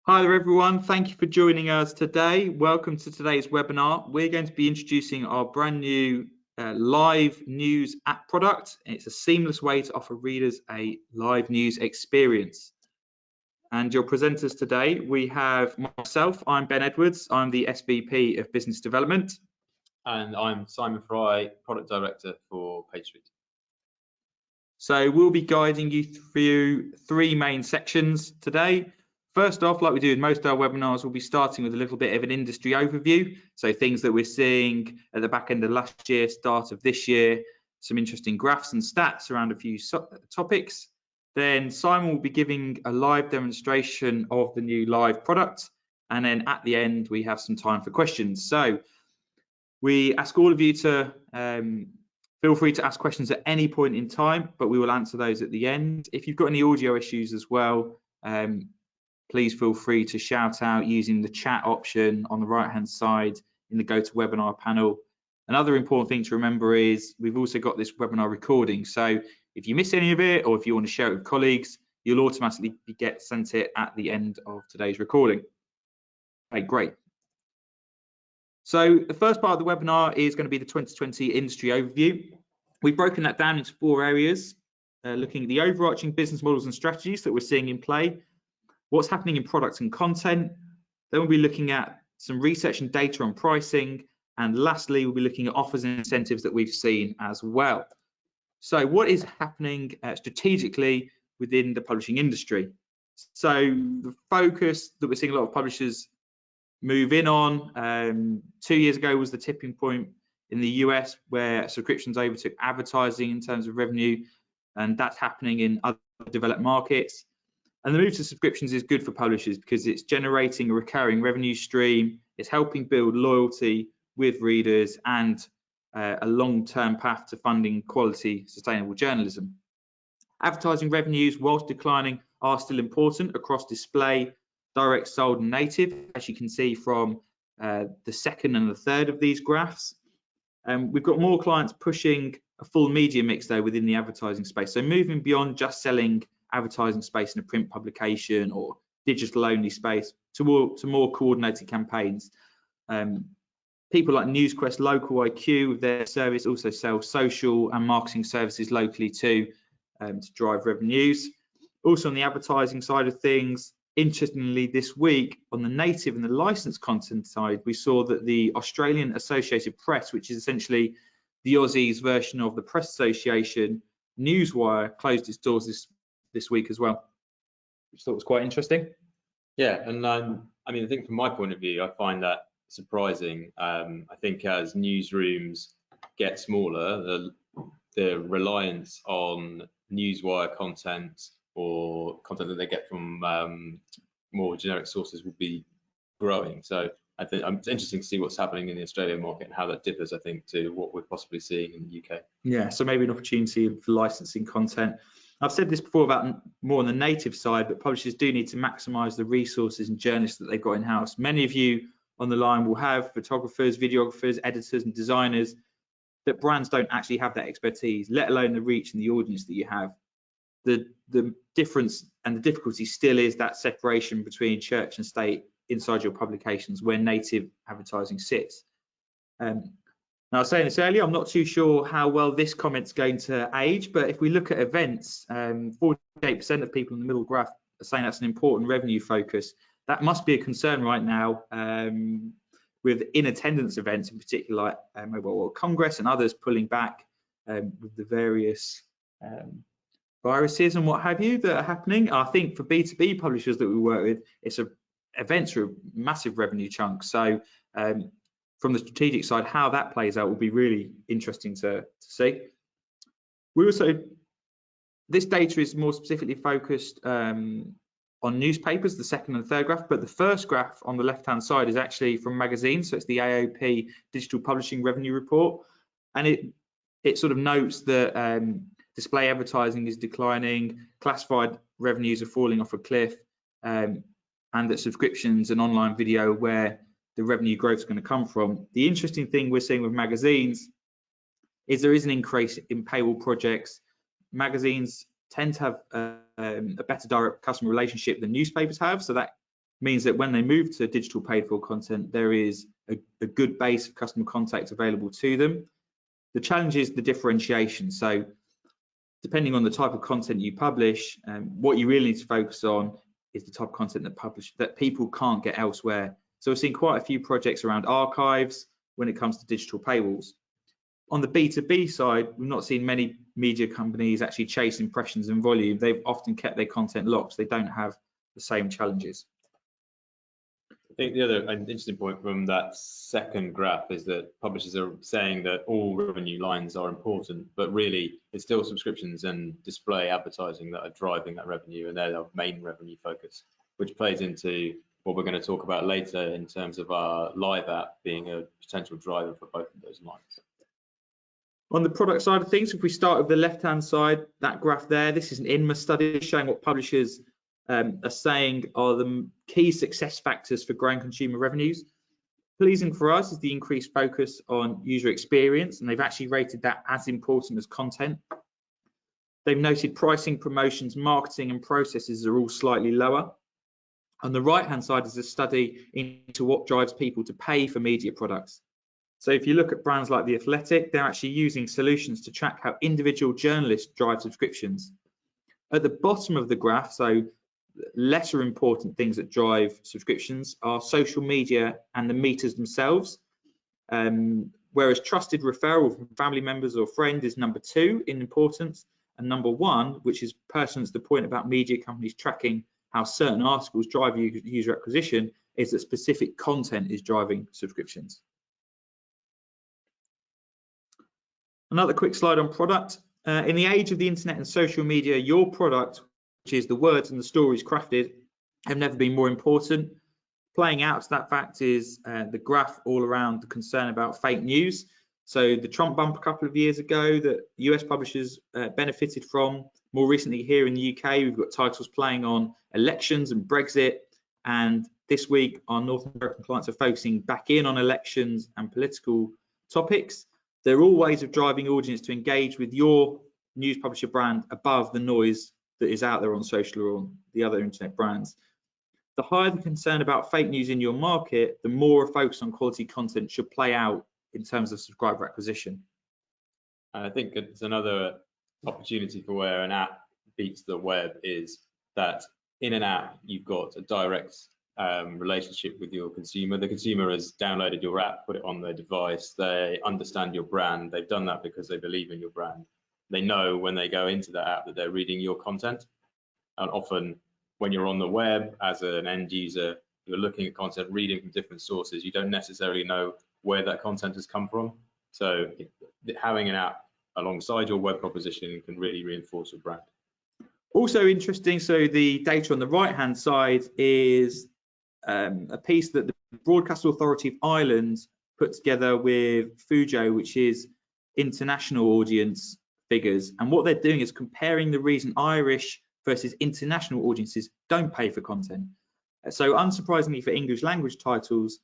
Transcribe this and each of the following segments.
Hi there everyone, thank you for joining us today. Welcome to today's webinar. We're going to be introducing our brand new live news app product. It's a seamless way to offer readers a live news experience. And your presenters today, we have myself, I'm Ben Edwards, I'm the SVP of Business Development. And I'm Simon Fry, Product Director for PageSuite. So we'll be guiding you through three main sections today. First off, like we do in most of our webinars, we'll be starting with a little bit of an industry overview. So things that we're seeing at the back end of last year, start of this year, some interesting graphs and stats around a few topics. Then Simon will be giving a live demonstration of the new live product. And then at the end, we have some time for questions. So we ask all of you to feel free to ask questions at any point in time, but we will answer those at the end. If you've got any audio issues as well, please feel free to shout out using the chat option on the right-hand side in the GoToWebinar panel. Another important thing to remember is we've also got this webinar recording. So if you miss any of it, or if you want to share it with colleagues, you'll automatically get sent it at the end of today's recording. Okay, great. So the first part of the webinar is going to be the 2020 industry overview. We've broken that down into four areas, looking at the overarching business models and strategies that we're seeing in play, what's happening in products and content. Then we'll be looking at some research and data on pricing. And lastly, we'll be looking at offers and incentives that we've seen as well. So what is happening strategically within the publishing industry? So the focus that we're seeing a lot of publishers move in on 2 years ago was the tipping point in the US where subscriptions overtook advertising in terms of revenue, and that's happening in other developed markets. And the move to subscriptions is good for publishers because it's generating a recurring revenue stream, it's helping build loyalty with readers and a long-term path to funding quality, sustainable journalism. Advertising revenues, whilst declining, are still important across display, direct sold and native, as you can see from the second and the third of these graphs. We've got more clients pushing a full media mix though within the advertising space. So moving beyond just selling advertising space in a print publication or digital only space to more coordinated campaigns. People like NewsQuest, Local IQ with their service also sell social and marketing services locally too to drive revenues. Also on the advertising side of things, interestingly this week on the native and the licensed content side, we saw that the Australian Associated Press, which is essentially the Aussies version of the Press Association, Newswire, closed its doors this week as well, which I thought was quite interesting. Yeah, and I mean, I think from my point of view, I find that surprising. I think as newsrooms get smaller, the reliance on Newswire content or content that they get from more generic sources will be growing. So I think it's interesting to see what's happening in the Australian market and how that differs, I think, to what we're possibly seeing in the UK. Yeah, so maybe an opportunity for licensing content. I've said this before about more on the native side, but publishers do need to maximize the resources and journalists that they've got in-house. Many of you on the line will have photographers, videographers, editors and designers that brands don't actually have that expertise, let alone the reach and the audience that you have. The difference and the difficulty still is that separation between church and state inside your publications where native advertising sits. Now, I was saying this earlier, I'm not too sure how well this comment's going to age, but if we look at events, 48% of people in the middle graph are saying that's an important revenue focus. That must be a concern right now with in-attendance events, in particular like Mobile World Congress and others pulling back with the various viruses and what have you that are happening. I think for B2B publishers that we work with, events are a massive revenue chunk. So from the strategic side, how that plays out will be really interesting to see. This data is more specifically focused on newspapers, the second and third graph, but the first graph on the left-hand side is actually from magazines. So it's the AOP Digital Publishing Revenue Report. And it sort of notes that display advertising is declining, classified revenues are falling off a cliff, and that subscriptions and online video where the revenue growth is going to come from. The interesting thing we're seeing with magazines is there is an increase in paywall projects. Magazines tend to have a better direct customer relationship than newspapers have, so that means that when they move to digital paid for content, there is a good base of customer contact available to them. The challenge is the differentiation. So depending on the type of content you publish, what you really need to focus on is the type of content that people can't get elsewhere. So we're seeing quite a few projects around archives when it comes to digital paywalls. On the B2B side, we've not seen many media companies actually chase impressions and volume. They've often kept their content locked. So they don't have the same challenges. I think the other interesting point from that second graph is that publishers are saying that all revenue lines are important, but really it's still subscriptions and display advertising that are driving that revenue, and they're our main revenue focus, which plays into what we're going to talk about later in terms of our live app being a potential driver for both of those lines. On the product side of things, if we start with the left-hand side, that graph there, this is an INMA study showing what publishers are saying are the key success factors for growing consumer revenues. Pleasing for us is the increased focus on user experience, and they've actually rated that as important as content. They've noted pricing, promotions, marketing, and processes are all slightly lower. On the right-hand side is a study into what drives people to pay for media products. So if you look at brands like The Athletic, they're actually using solutions to track how individual journalists drive subscriptions. At the bottom of the graph, so lesser important things that drive subscriptions are social media and the meters themselves, whereas trusted referral from family members or friends is number 2 in importance, and number 1, which is personal to the point about media companies tracking how certain articles drive user acquisition, is that specific content is driving subscriptions. Another quick slide on product. In the age of the internet and social media, your product, which is the words and the stories crafted, have never been more important. Playing out to that fact is the graph all around the concern about fake news. So the Trump bump a couple of years ago that US publishers benefited from. More recently here in the UK, we've got titles playing on elections and Brexit. And this week, our North American clients are focusing back in on elections and political topics. They're all ways of driving audience to engage with your news publisher brand above the noise that is out there on social or on the other internet brands. The higher the concern about fake news in your market, the more a focus on quality content should play out in terms of subscriber acquisition. I think it's another opportunity for where an app beats the web is that in an app, you've got a direct relationship with your consumer. The consumer has downloaded your app, put it on their device. They understand your brand. They've done that because they believe in your brand. They know when they go into that app that they're reading your content. And often when you're on the web as an end user, you're looking at content, reading from different sources. You don't necessarily know where that content has come from. So having an app alongside your web proposition can really reinforce your brand. Also interesting, so the data on the right-hand side is a piece that the Broadcast Authority of Ireland put together with Fujo, which is international audience figures. And what they're doing is comparing the reason Irish versus international audiences don't pay for content. So unsurprisingly for English language titles,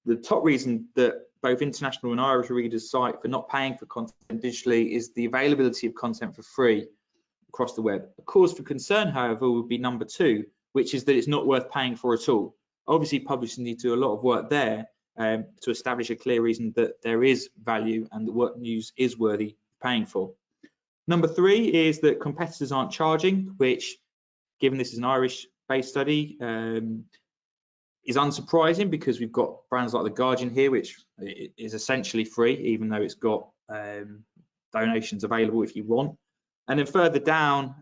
the top reason that both international and Irish readers cite for not paying for content digitally is the availability of content for free across the web. A cause for concern, however, would be number 2, which is that it's not worth paying for at all. Obviously, publishers need to do a lot of work there to establish a clear reason that there is value and that what news is worthy paying for. Number 3 is that competitors aren't charging, which, given this is an Irish-based study, is unsurprising because we've got brands like The Guardian here, which is essentially free, even though it's got donations available if you want. And then further down,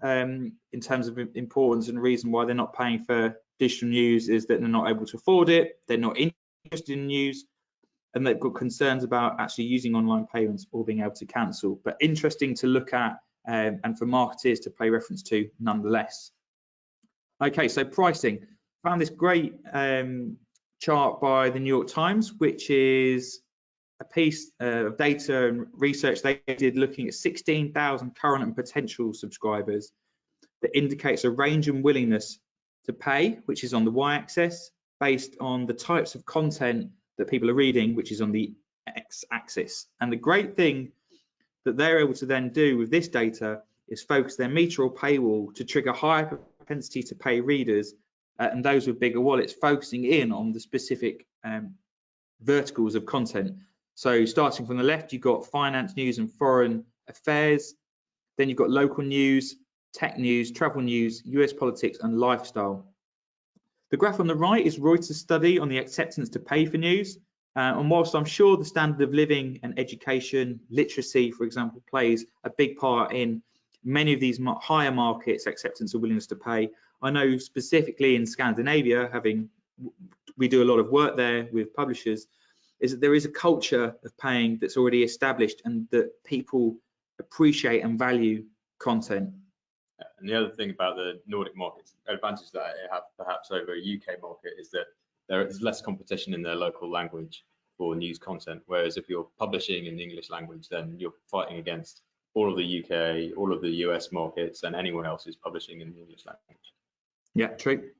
in terms of importance and reason why they're not paying for digital news is that they're not able to afford it, they're not interested in news, and they've got concerns about actually using online payments or being able to cancel. But interesting to look at and for marketers to pay reference to nonetheless. Okay, so pricing. Found this great chart by the New York Times, which is a piece of data and research they did looking at 16,000 current and potential subscribers that indicates a range and willingness to pay, which is on the y-axis, based on the types of content that people are reading, which is on the x-axis. And the great thing that they're able to then do with this data is focus their meter or paywall to trigger higher propensity to pay readers and those with bigger wallets focusing in on the specific verticals of content. So starting from the left, you've got finance, news and foreign affairs. Then you've got local news, tech news, travel news, US politics and lifestyle. The graph on the right is Reuters' study on the acceptance to pay for news. And whilst I'm sure the standard of living and education, literacy, for example, plays a big part in many of these higher markets' acceptance or willingness to pay, I know specifically in Scandinavia, we do a lot of work there with publishers, is that there is a culture of paying that's already established and that people appreciate and value content. And the other thing about the Nordic markets, advantage that it have perhaps over a UK market, is that there is less competition in their local language for news content. Whereas if you're publishing in the English language, then you're fighting against all of the UK, all of the US markets, and anyone else who's publishing in the English language. Yeah, true.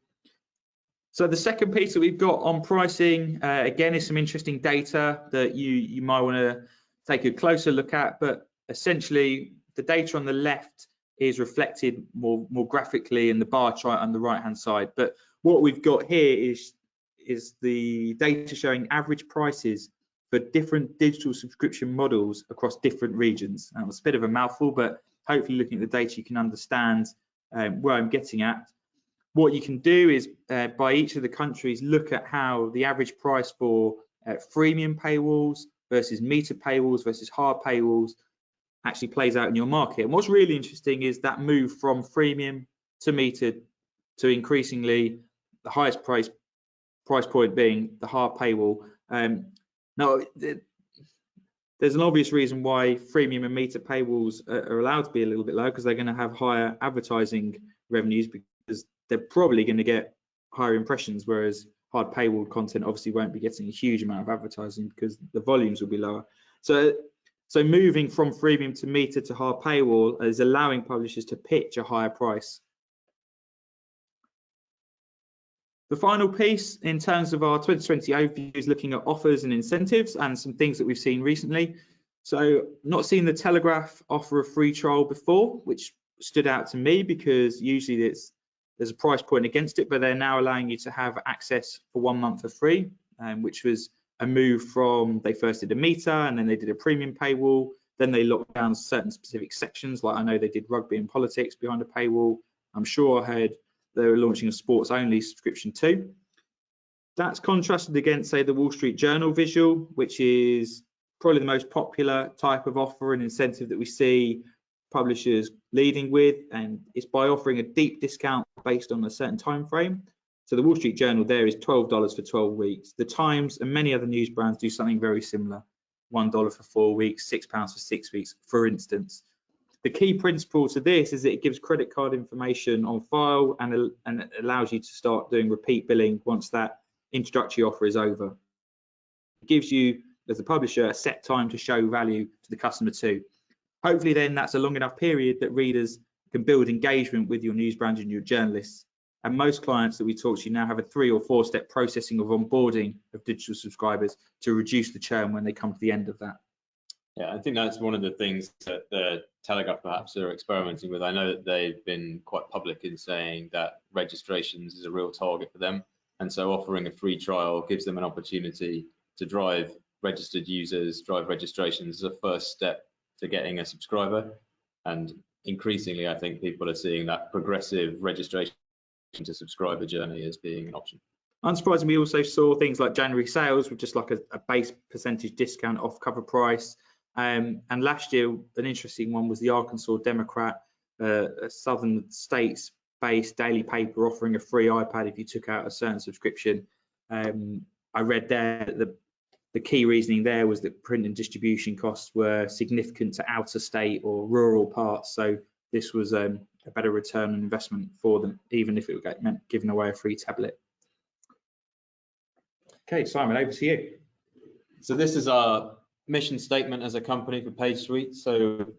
So the second piece that we've got on pricing, again, is some interesting data that you might want to take a closer look at, but essentially the data on the left is reflected more graphically in the bar chart on the right hand side. But what we've got here is the data showing average prices for different digital subscription models across different regions. It's a bit of a mouthful, but hopefully looking at the data you can understand where I'm getting at. What you can do is by each of the countries look at how the average price for freemium paywalls versus meter paywalls versus hard paywalls actually plays out in your market. And what's really interesting is that move from freemium to metered to increasingly the highest price point being the hard paywall. Now, there's an obvious reason why freemium and meter paywalls are allowed to be a little bit low, because they're going to have higher advertising revenues, because they're probably going to get higher impressions, whereas hard paywall content obviously won't be getting a huge amount of advertising because the volumes will be lower. So moving from freemium to meter to hard paywall is allowing publishers to pitch a higher price. The final piece in terms of our 2020 overview is looking at offers and incentives and some things that we've seen recently. So not seen the Telegraph offer a free trial before, which stood out to me because usually there's a price point against it, but they're now allowing you to have access for 1 month for free, which was a move from, they first did a meter and then they did a premium paywall, then they locked down certain specific sections, like I know they did rugby and politics behind a paywall. I'm sure I heard they were launching a sports only subscription too. That's contrasted against, say, the Wall Street Journal visual, which is probably the most popular type of offer and incentive that we see publishers leading with, and it's by offering a deep discount based on a certain time frame. So the Wall Street Journal there is $12 for 12 weeks. The Times and many other news brands do something very similar, $1 for 4 weeks, £6 for 6 weeks, for instance. The key principle to this is that it gives credit card information on file and it allows you to start doing repeat billing once that introductory offer is over. It gives you, as a publisher, a set time to show value to the customer too. Hopefully then that's a long enough period that readers can build engagement with your news brand and your journalists. And most clients that we talk to now have a 3 or 4 step processing of onboarding of digital subscribers to reduce the churn when they come to the end of that. Yeah, I think that's one of the things that the Telegraph perhaps are experimenting with. I know that they've been quite public in saying that registrations is a real target for them. And so offering a free trial gives them an opportunity to drive registered users, drive registrations as a first step to getting a subscriber. And increasingly, I think people are seeing that progressive registration to subscriber journey as being an option. Unsurprisingly, we also saw things like January sales with just like a base percentage discount off cover price. And last year, an interesting one was the Arkansas Democrat, a southern states-based daily paper offering a free iPad if you took out a certain subscription. I read there that the key reasoning there was that print and distribution costs were significant to outer state or rural parts. So this was a better return on investment for them, even if it meant giving away a free tablet. Okay, Simon, over to you. So this is our mission statement as a company for PageSuite. So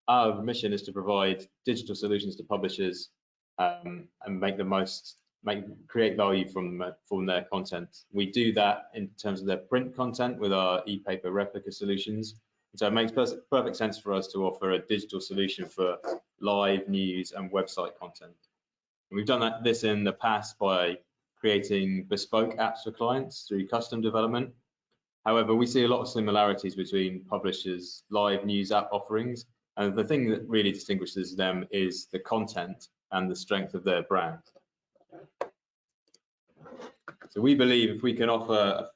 our mission is to provide digital solutions to publishers and create value from their content. We do that in terms of their print content with our e-paper replica solutions. So it makes perfect sense for us to offer a digital solution for live news and website content. We've done this in the past by creating bespoke apps for clients through custom development. However, we see a lot of similarities between publishers' live news app offerings, and the thing that really distinguishes them is the content and the strength of their brand. So we believe if we can offer a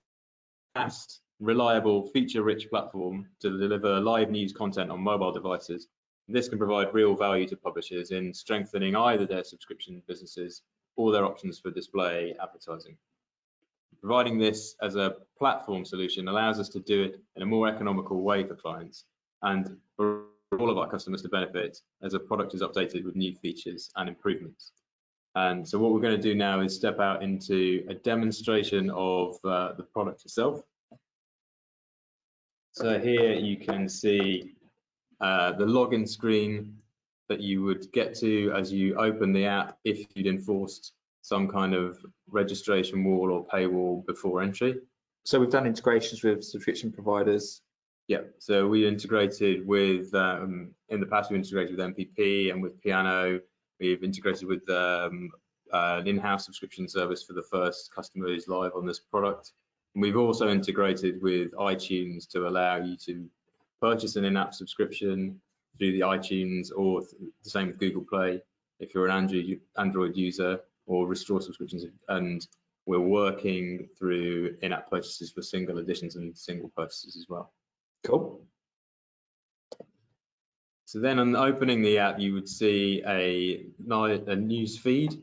fast, reliable, feature-rich platform to deliver live news content on mobile devices, this can provide real value to publishers in strengthening either their subscription businesses or their options for display advertising. Providing this as a platform solution allows us to do it in a more economical way for clients and for all of our customers to benefit as a product is updated with new features and improvements. And so what we're going to do now is step out into a demonstration of the product itself. So here you can see the login screen that you would get to as you open the app if you'd enforced some kind of registration wall or paywall before entry. So we've done integrations with subscription providers. Yeah, so we integrated with, in the past we integrated with MPP and with Piano. We've integrated with an in-house subscription service for the first customer who's live on this product. And we've also integrated with iTunes to allow you to purchase an in-app subscription through the iTunes, or the same with Google Play if you're an Android user, or restore subscriptions. And we're working through in-app purchases for single editions and single purchases as well. Cool. So then on opening the app, you would see a news feed.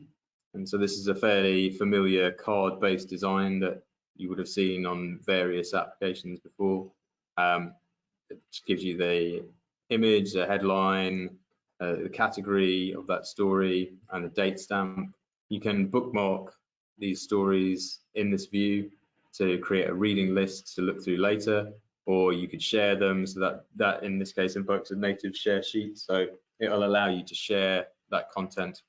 And so this is a fairly familiar card-based design that you would have seen on various applications before. It gives you the image, the headline, the category of that story, and the date stamp. You can bookmark these stories in this view to create a reading list to look through later, or you could share them, so that in this case invokes a native share sheet. So it'll allow you to share that content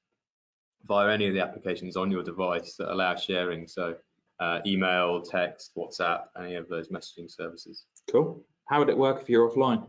via any of the applications on your device that allow sharing. So email, text, WhatsApp, any of those messaging services. Cool. How would it work if you're offline?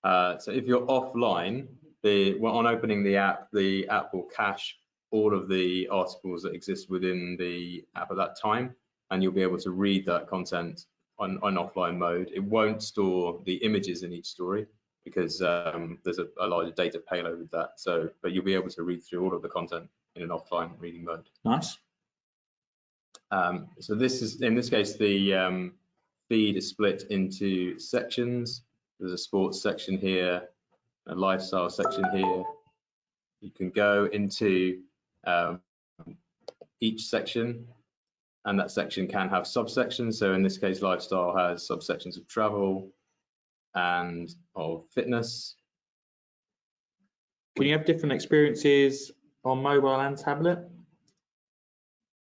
So if you're offline, on opening the app will cache all of the articles that exist within the app at that time, and you'll be able to read that content on offline mode. It won't store the images in each story because there's a larger data payload with that. So, but you'll be able to read through all of the content in an offline reading mode. Nice. So this is, in this case, the feed is split into sections. There's a sports section here, a lifestyle section here. You can go into each section, and that section can have subsections. So in this case, lifestyle has subsections of travel and of fitness. Can you have different experiences on mobile and tablet?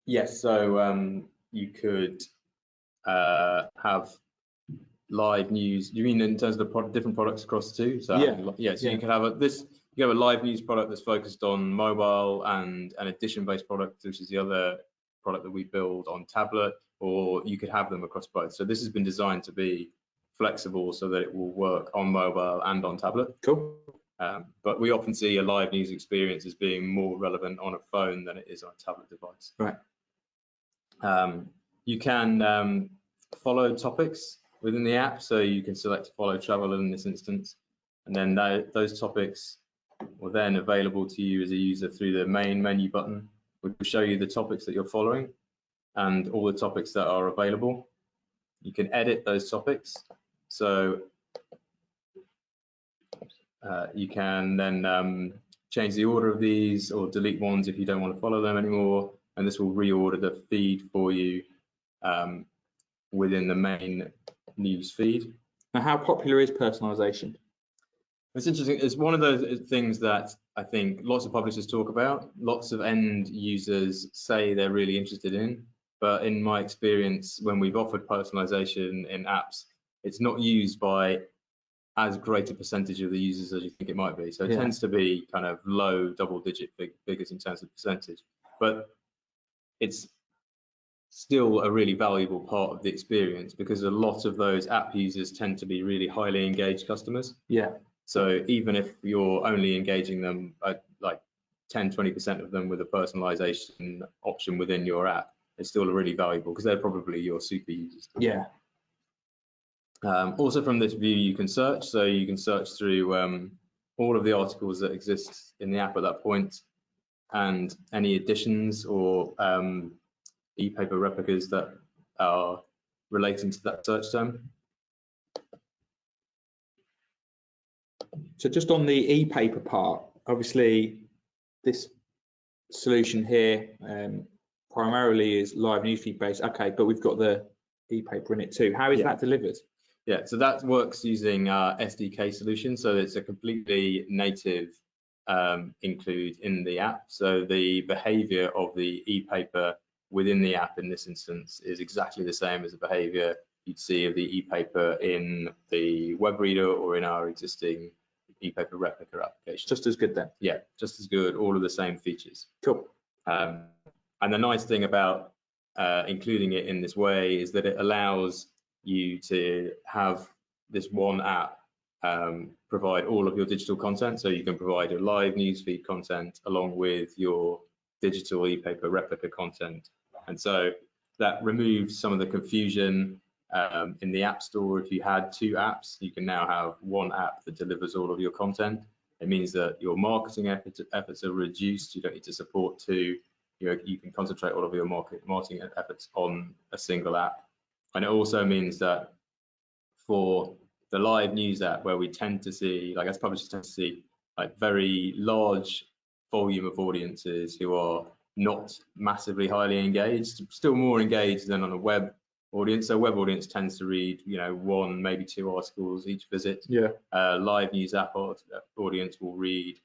Yes, so you could have live news. You mean in terms of the different products across the two? So yeah. So you could have you have a live news product that's focused on mobile, and an edition-based product, which is the other product that we build on tablet, or you could have them across both. So this has been designed to be flexible so that it will work on mobile and on tablet. Cool. But we often see a live news experience as being more relevant on a phone than it is on a tablet device. Right. You can follow topics within the app, so you can select follow travel in this instance, and then those topics will then available to you as a user through the main menu button, which will show you the topics that you're following and all the topics that are available. You can edit those topics, so you can then change the order of these or delete ones if you don't want to follow them anymore, and this will reorder the feed for you within the main news feed. Now, how popular is personalization? It's interesting. It's one of those things that I think lots of publishers talk about, lots of end users say they're really interested in, but in my experience, when we've offered personalization in apps, it's not used by as great a percentage of the users as you think it might be. So it tends to be kind of low double-digit figures in terms of percentage, but it's still a really valuable part of the experience because a lot of those app users tend to be really highly engaged customers. Yeah. So even if you're only engaging them like 10-20% of them with a personalization option within your app, it's still really valuable because they're probably your super users. Yeah. Also from this view, you can search. So you can search through all of the articles that exist in the app at that point, and any additions or e-paper replicas that are relating to that search term. So just on the e-paper part, obviously this solution here primarily is live newsfeed based. Okay, but we've got the e-paper in it too. How is that delivered? Yeah, so that works using SDK solution. So it's a completely native include in the app. So the behavior of the e-paper within the app in this instance is exactly the same as the behavior you'd see of the e-paper in the web reader or in our existing e-paper replica application. Just as good then? Yeah, just as good, all of the same features. Cool. And the nice thing about including it in this way is that it allows you to have this one app provide all of your digital content. So you can provide your live newsfeed content along with your digital e-paper replica content. And so that removes some of the confusion in the App Store. If you had two apps, you can now have one app that delivers all of your content. It means that your marketing efforts are reduced. You don't need to support two. You can concentrate all of your marketing efforts on a single app. And it also means that for the live news app, where we tend to see, like as publishers tend to see, like very large volume of audiences who are not massively highly engaged, still more engaged than on a web audience. So web audience tends to read, one, maybe two articles each visit. Yeah. Live news app audience will read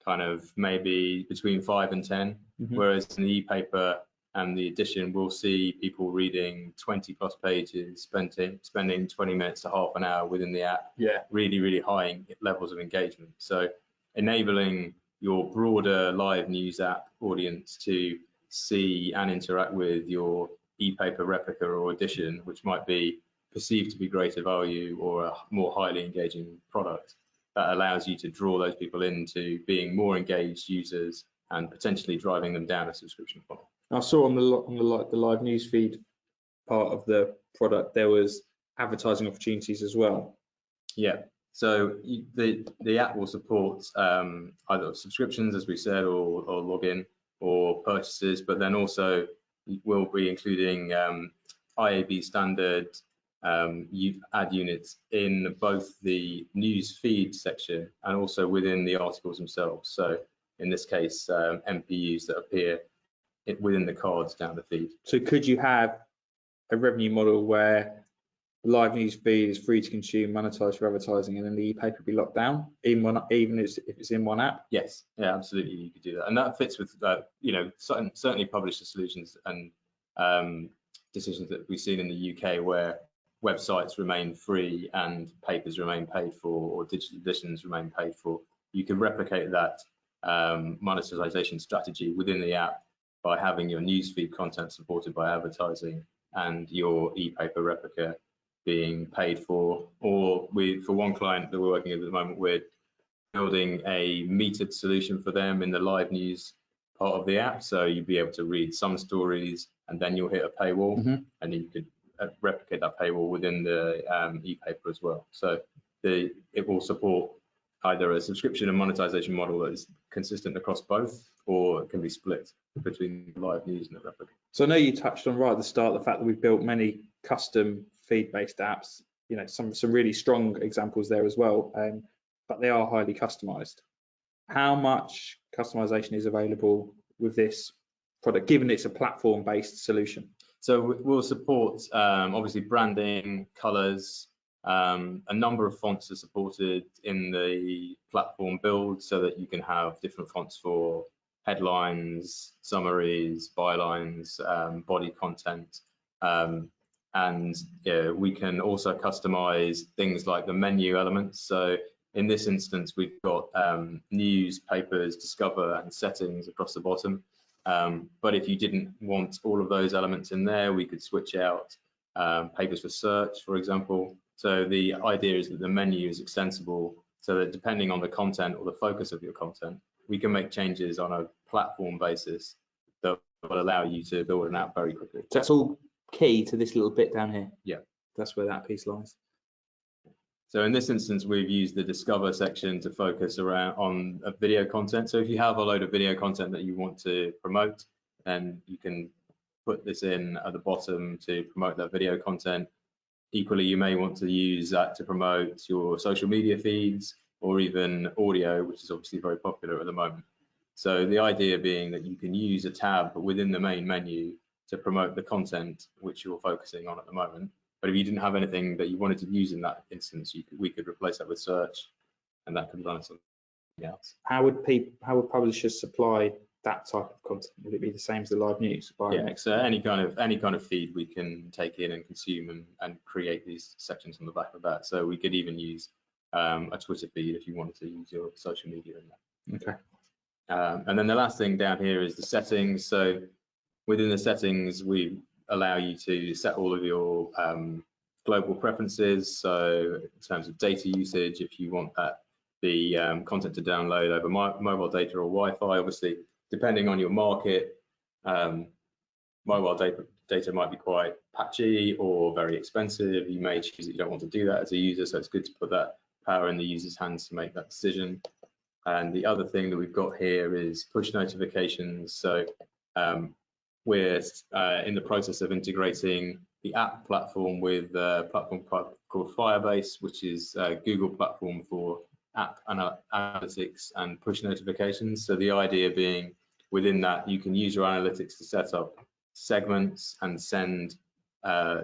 kind of maybe between 5 and 10, whereas in the e-paper and the edition, we'll see people reading 20 plus pages, spending 20 minutes to half an hour within the app. Yeah. Really, really high levels of engagement. So enabling your broader live news app audience to see and interact with your e-paper replica or edition, which might be perceived to be greater value or a more highly engaging product, that allows you to draw those people into being more engaged users and potentially driving them down a subscription funnel. I saw on the live newsfeed part of the product there was advertising opportunities as well. Yeah, so the app will support either subscriptions, as we said, or login or purchases, but then also we'll be including IAB standard ad units in both the news feed section and also within the articles themselves. So in this case, MPUs that appear within the cards down the feed. So could you have a revenue model where live news feed is free to consume, monetized for advertising, and then the e-paper be locked down, even if it's in one app? Yes, yeah, absolutely, you could do that, and that fits with certainly publisher solutions and decisions that we've seen in the UK where websites remain free and papers remain paid for, or digital editions remain paid for. You can replicate that monetization strategy within the app by having your newsfeed content supported by advertising and your e-paper replica being paid for. Or for one client that we're working with at the moment, we're building a metered solution for them in the live news part of the app. So you'd be able to read some stories and then you'll hit a paywall, and you could replicate that paywall within the e-paper as well. So it will support either a subscription and monetization model that is consistent across both, or it can be split between live news and the replica. So I know you touched on right at the start the fact that we've built many custom feed-based apps, some really strong examples there as well, but they are highly customized. How much customization is available with this product, given it's a platform-based solution? So we'll support obviously branding, colors, a number of fonts are supported in the platform build so that you can have different fonts for headlines, summaries, bylines, body content. And we can also customize things like the menu elements. So in this instance, we've got news, papers, discover, and settings across the bottom. But if you didn't want all of those elements in there, we could switch out papers for search, for example. So the idea is that the menu is extensible so that depending on the content or the focus of your content, we can make changes on a platform basis that will allow you to build an app very quickly. So that's all key to this little bit down here. Yeah. That's where that piece lies. So in this instance, we've used the Discover section to focus on video content. So if you have a load of video content that you want to promote, then you can put this in at the bottom to promote that video content. Equally, you may want to use that to promote your social media feeds or even audio, which is obviously very popular at the moment. So the idea being that you can use a tab within the main menu to promote the content which you're focusing on at the moment. But if you didn't have anything that you wanted to use in that instance, we could replace that with search, and that could run as something else. How would publishers supply that type of content? Would it be the same as the live news? Yeah, so any kind of feed we can take in and consume and create these sections on the back of that. So we could even use a Twitter feed if you wanted to use your social media in that. Okay. And then the last thing down here is the settings. So within the settings, we allow you to set all of your global preferences. So in terms of data usage, if you want the content to download over mobile data or Wi-Fi, obviously, depending on your market, mobile data might be quite patchy or very expensive. You may choose that you don't want to do that as a user, so it's good to put that power in the user's hands to make that decision. And the other thing that we've got here is push notifications. So we're in the process of integrating the app platform with a platform called Firebase, which is a Google platform for app analytics and push notifications. So the idea being within that, you can use your analytics to set up segments and send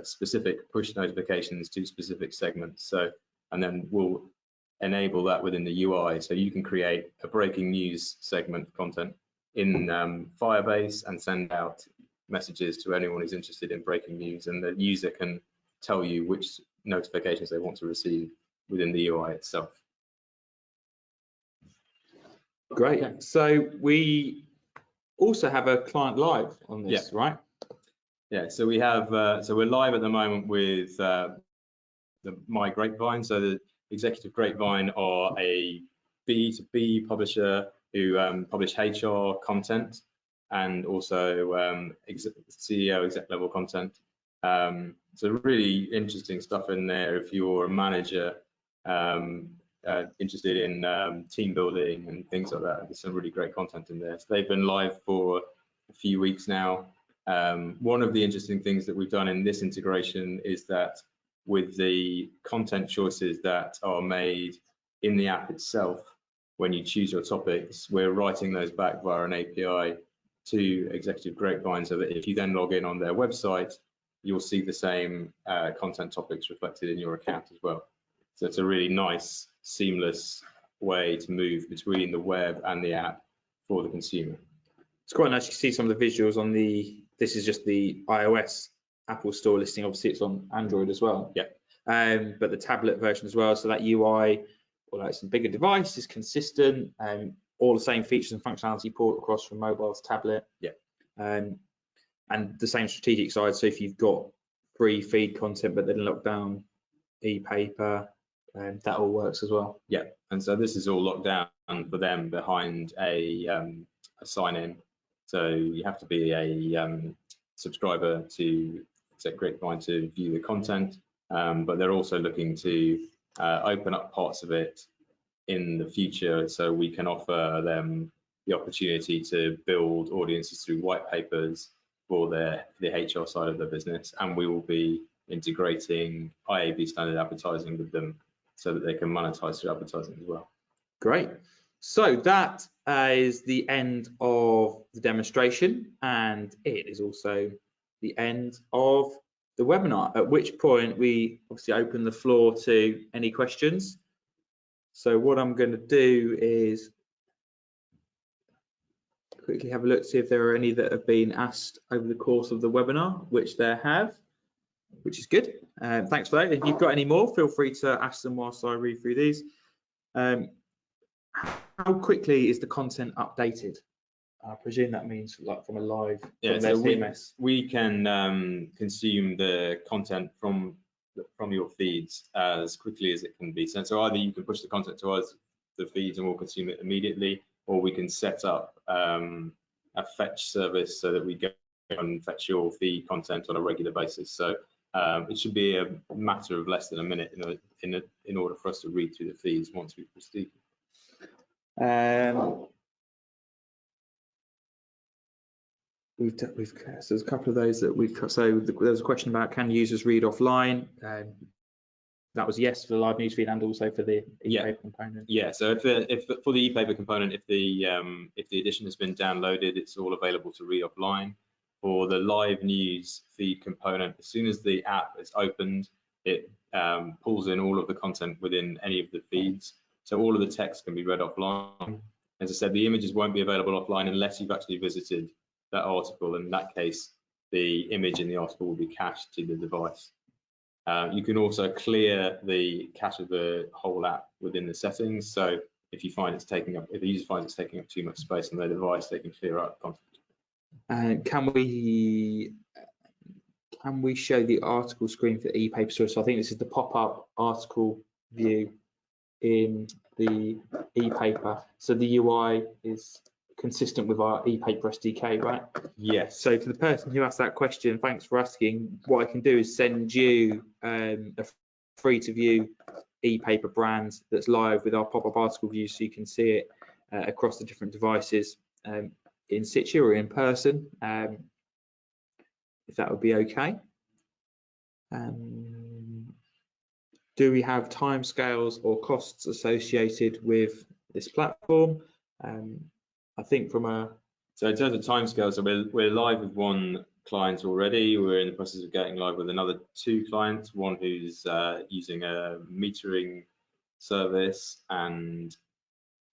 specific push notifications to specific segments. So, and then we'll enable that within the UI. So you can create a breaking news segment content in Firebase and send out messages to anyone who's interested in breaking news, and the user can tell you which notifications they want to receive within the UI itself. Great. Okay. So we also have a client live on this, right? Yeah. So we have. So we're live at the moment with the My Grapevine. So the Executive Grapevine are a B2B publisher who publish HR content and also CEO exec level content. So really interesting stuff in there if you're a manager interested in team building and things like that. There's some really great content in there. So they've been live for a few weeks now. One of the interesting things that we've done in this integration is that with the content choices that are made in the app itself, when you choose your topics, we're writing those back via an API to Executive Grapevine, so that if you then log in on their website, you'll see the same content topics reflected in your account as well. So it's a really nice, seamless way to move between the web and the app for the consumer. It's quite nice to see some of the visuals on this is just the iOS Apple Store listing. Obviously, it's on Android as well. Yeah. But the tablet version as well. So that UI, although it's a bigger device, is consistent. All the same features and functionality port across from mobile to tablet. Yeah. And the same strategic side. So if you've got free feed content, but then locked down e-paper, that all works as well. Yeah. And so this is all locked down for them behind a sign-in. So you have to be a subscriber to Grapevine to view the content, but they're also looking to open up parts of it in the future, so we can offer them the opportunity to build audiences through white papers for the HR side of their business, and we will be integrating IAB standard advertising with them so that they can monetize through advertising as well. Great. So that is the end of the demonstration, and it is also the end of the webinar, at which point we obviously open the floor to any questions. So what I'm going to do is quickly have a look, see if there are any that have been asked over the course of the webinar, which there have, which is good. Thanks for that. If you've got any more, feel free to ask them whilst I read through these. How quickly is the content updated? I presume that means like from a live. Yeah, so we can consume the content from your feeds as quickly as it can be sent. So either you can push the content to us, the feeds, and we'll consume it immediately, or we can set up a fetch service so that we go and fetch your feed content on a regular basis. So it should be a matter of less than a minute in order for us to read through the feeds once we've received them. So there's a couple of those that we've got. So there's a question about, can users read offline? That was yes for the live newsfeed and also for the e-paper component. Yeah, so if for the e-paper component, if the edition has been downloaded, it's all available to read offline. For the live news feed component, as soon as the app is opened, it pulls in all of the content within any of the feeds. So all of the text can be read offline. As I said, the images won't be available offline unless you've actually visited that article. In that case, the image in the article will be cached to the device. You can also clear the cache of the whole app within the settings. So if you find it's taking up, if the user finds it's taking up too much space on their device, they can clear out content. Can we show the article screen for e-paper source? So I think this is the pop-up article view in the e-paper. So the UI is consistent with our e-paper SDK, right? Yes. So for the person who asked that question, thanks for asking. What I can do is send you a free to view e-paper brand that's live with our pop-up article view, so you can see it across the different devices in situ or in person, if that would be okay. Do we have timescales or costs associated with this platform? I think from a... So in terms of timescales, so we're live with one client already. We're in the process of getting live with another 2 clients, one who's using a metering service and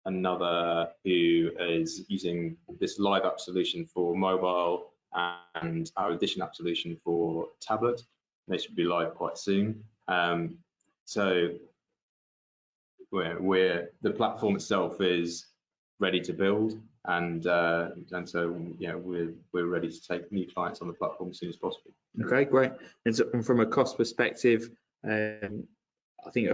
another who is using this live app solution for mobile and our Edition app solution for tablet. They should be live quite soon. So the platform itself is ready to build, and so we're ready to take new clients on the platform as soon as possible. Okay, great. And so from a cost perspective, I think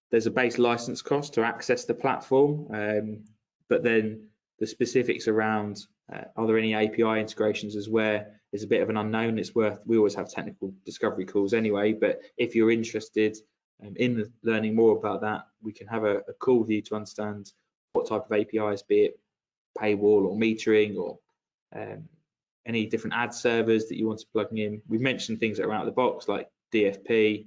there's a base license cost to access the platform, but then the specifics around are there any API integrations is where it's a bit of an unknown. We always have technical discovery calls anyway, but if you're interested in learning more about that, we can have a call with you to understand what type of APIs, be it paywall or metering or any different ad servers that you want to plug in. We've mentioned things that are out of the box like DFP,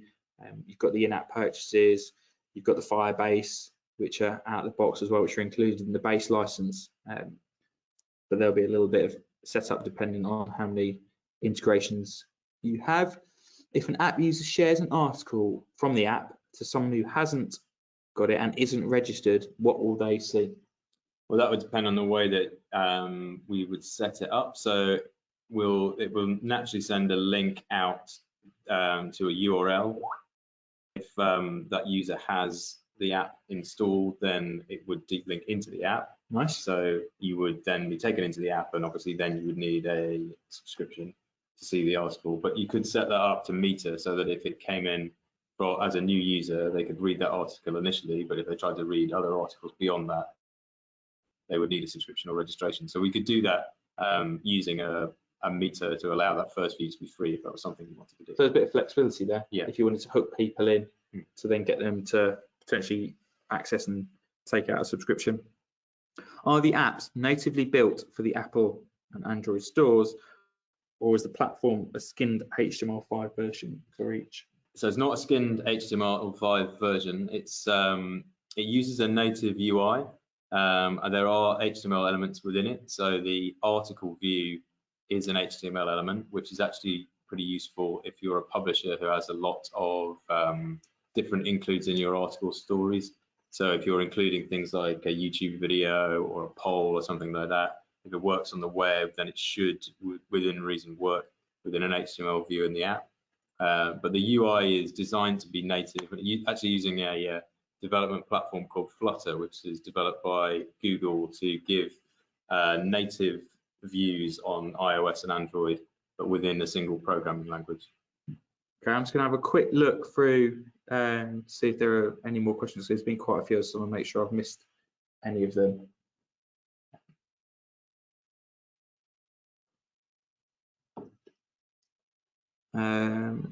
you've got the in-app purchases, you've got the Firebase, which are out of the box as well, which are included in the base license. But there'll be a little bit of setup depending on how many integrations you have. If an app user shares an article from the app to someone who hasn't got it and isn't registered, what will they see? Well, that would depend on the way that we would set it up. So it will naturally send a link out to a URL. If that user has the app installed, then it would deep link into the app. Nice. So you would then be taken into the app, and obviously then you would need a subscription to see the article. But you could set that up to meter so that if it came in as a new user, they could read that article initially, but if they tried to read other articles beyond that, they would need a subscription or registration. So we could do that using a meter to allow that first view to be free if that was something you wanted to do. So there's a bit of flexibility there. Yeah. If you wanted to hook people in to then get them to potentially access and take out a subscription. Are the apps natively built for the Apple and Android stores, or is the platform a skinned HTML5 version for each? So it's not a skinned HTML5 version. It uses a native UI. And there are HTML elements within it. So the article view is an HTML element, which is actually pretty useful if you're a publisher who has a lot of different includes in your article stories. So if you're including things like a YouTube video or a poll or something like that, if it works on the web, then it should, within reason, work within an HTML view in the app. But the UI is designed to be native, actually using a development platform called Flutter, which is developed by Google to give native views on iOS and Android, but within a single programming language. Okay, I'm just going to have a quick look through and see if there are any more questions. There's been quite a few, so I want to make sure I've missed any of them. The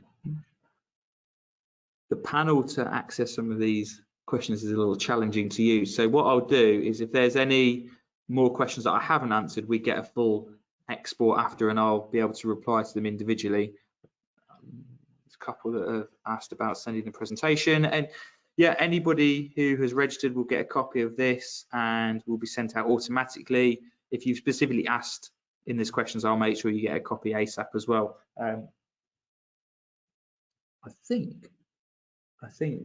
panel to access some of these questions is a little challenging to use. So what I'll do is, if there's any more questions that I haven't answered, we get a full export after, and I'll be able to reply to them individually. There's a couple that have asked about sending the presentation, and yeah, anybody who has registered will get a copy of this and will be sent out automatically. If you've specifically asked in these questions, I'll make sure you get a copy ASAP as well. I think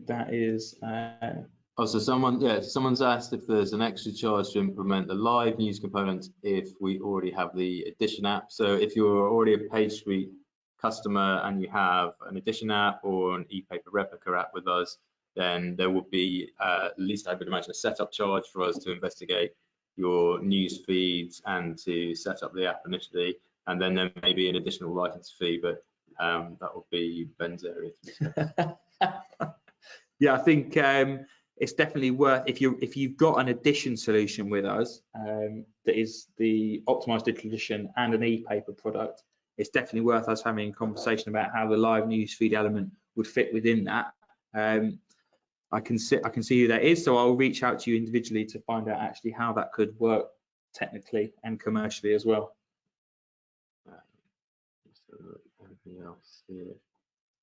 that is. Oh, so someone's asked if there's an extra charge to implement the live news component if we already have the Edition app. So if you're already a PageSuite customer and you have an Edition app or an ePaper replica app with us, then there will be, at least I would imagine, a setup charge for us to investigate your news feeds and to set up the app initially. And then there may be an additional license fee, but that will be Ben's area. Yeah, I think it's definitely worth, if you've got an Edition solution with us that is the optimized digital edition and an e-paper product, it's definitely worth us having a conversation about how the live newsfeed element would fit within that. I can see who that is, so I'll reach out to you individually to find out actually how that could work technically and commercially as well. Anything else here?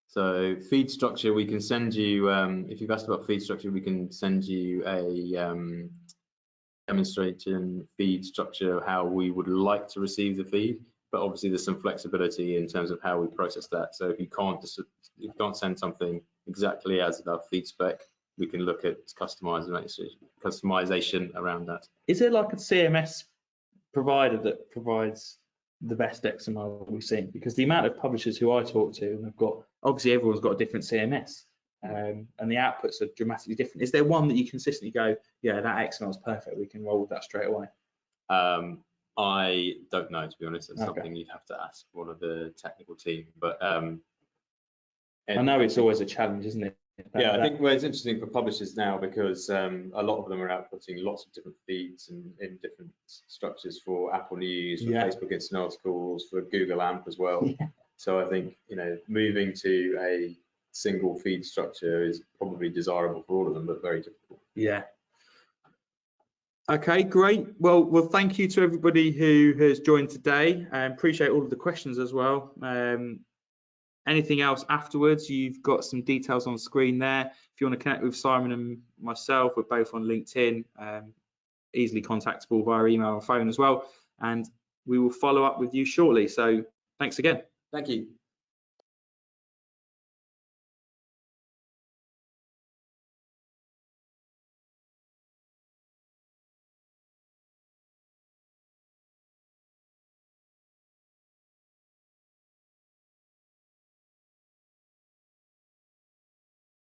So feed structure, we can send you, if you've asked about feed structure, we can send you a demonstration feed structure of how we would like to receive the feed, but obviously there's some flexibility in terms of how we process that. So if you can't send something exactly as our feed spec, we can look at customization around that. Is there like a CMS provider that provides the best XML we've seen? Because the amount of publishers who I talk to, and I've got, obviously everyone's got a different CMS, and the outputs are dramatically different. Is there one that you consistently go, yeah, that XML is perfect, we can roll with that straight away? I don't know, to be honest. It's something you'd have to ask one of the technial team, but I know it's always a challenge, isn't it? Yeah, I think it's interesting for publishers now, because a lot of them are outputting lots of different feeds and in different structures for Apple News, for Facebook Instant Articles, for Google AMP as well. Yeah. So I think, moving to a single feed structure is probably desirable for all of them, but very difficult. Yeah. Okay, great. Well, thank you to everybody who has joined today. I appreciate all of the questions as well. Anything else afterwards, you've got some details on the screen there. If you want to connect with Simon and myself, we're both on LinkedIn, easily contactable via email or phone as well, and we will follow up with you shortly. So thanks again. Thank you.